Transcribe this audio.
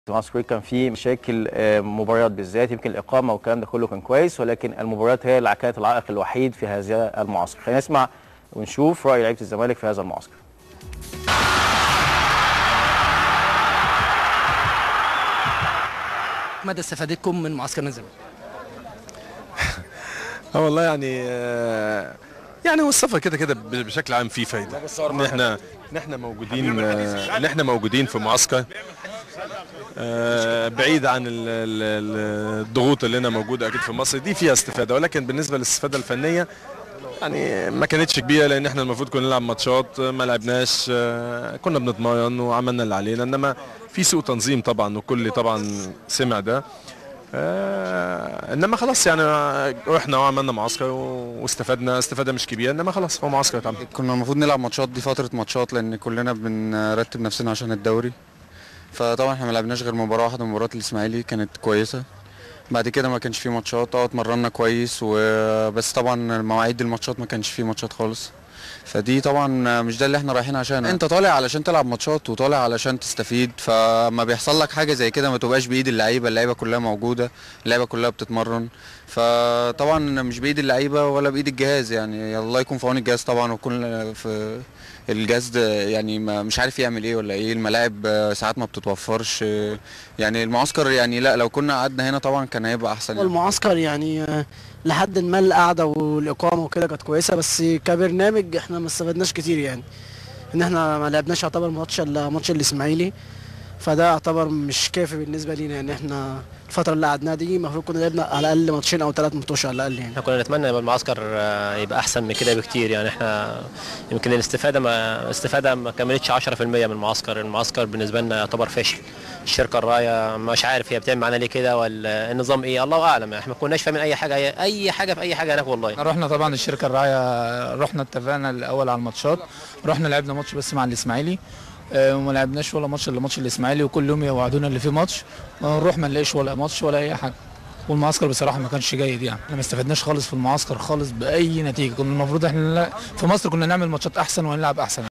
معسكر كان فيه مشاكل مباريات بالذات، يمكن الإقامة والكلام ده كله كان كويس، ولكن المباريات هي اللي كانت العائق الوحيد في هذا المعسكر. خلينا نسمع ونشوف رأي لعيبة الزمالك في هذا المعسكر. مدى استفادتكم من معسكر الزمالك؟ والله يعني هو السفر كده بشكل عام فيه فايده، ان احنا موجودين في معسكر بعيد عن الضغوط اللي هنا موجوده اكيد في مصر، دي فيها استفاده. ولكن بالنسبه للاستفاده الفنيه يعني ما كانتش كبيره، لان احنا المفروض كنا نلعب ماتشات ما لعبناش، كنا بنتمرن وعملنا اللي علينا، انما في سوء تنظيم طبعا، وكل طبعا سمع ده. انما خلاص يعني رحنا وعملنا معسكر واستفدنا استفاده مش كبيره، انما خلاص هو معسكر اتعمل. كنا المفروض نلعب ماتشات، دي فتره ماتشات، لان كلنا بنرتب نفسنا عشان الدوري. فطبعا احنا ما لعبناش غير مباراه واحده، مباراه الاسماعيلي كانت كويسه. بعد كده ما كانش فيه ماتشات، اتمرنا كويس وبس. طبعا مواعيد الماتشات ما كانش فيه ماتشات خالص، فدي طبعا مش ده اللي احنا رايحين عشانه. انت طالع علشان تلعب ماتشات وطالع علشان تستفيد، فما بيحصل لك حاجه زي كده ما تبقاش بايد اللعيبه كلها موجوده، اللعيبه كلها بتتمرن، فطبعا مش بايد اللعيبه ولا بايد الجهاز. يعني الله يكون في عون الجهاز طبعا، ويكون في الجهاز ده يعني مش عارف يعمل ايه ولا ايه. الملاعب ساعات ما بتتوفرش، يعني المعسكر يعني لا، لو كنا قعدنا هنا طبعا كان هيبقى احسن. يعني المعسكر يعني لحد ما القعده والاقامه وكده كانت كويسه، بس كبرنامج احنا ما استفدناش كتير. يعني ان احنا ما لعبناش يعتبر ماتش الا ماتش الاسماعيلي، فده يعتبر مش كافي بالنسبه لينا. يعني احنا الفتره اللي قعدناها دي المفروض كنا لعبنا على الاقل ماتشين او 3 ماتشات على الاقل. يعني احنا كنا نتمنى يبقى المعسكر يبقى احسن من كده بكتير. يعني احنا يمكن الاستفاده ما كملتش 10% من المعسكر بالنسبه لنا يعتبر فاشل. الشركه الرايه مش عارف هي بتعمل معانا ليه كده، ولا النظام ايه، الله اعلم. احنا ما كناش فاهمين اي حاجه في اي حاجه هناك والله. رحنا طبعا الشركه الرايه، رحنا اتفقنا الاول على الماتشات، رحنا لعبنا ماتش بس مع الاسماعيلي، وما لعبناش ولا ماتش الا ماتش الاسماعيلي، وكل يوم يوعدونا اللي فيه ماتش، ونروح ما نلاقيش ولا ماتش ولا اي حاجه. والمعسكر بصراحه ما كانش جيد، يعني احنا ما استفدناش خالص في المعسكر خالص باي نتيجه. كنا المفروض احنا في مصر كنا نعمل ماتشات احسن ونلعب احسن.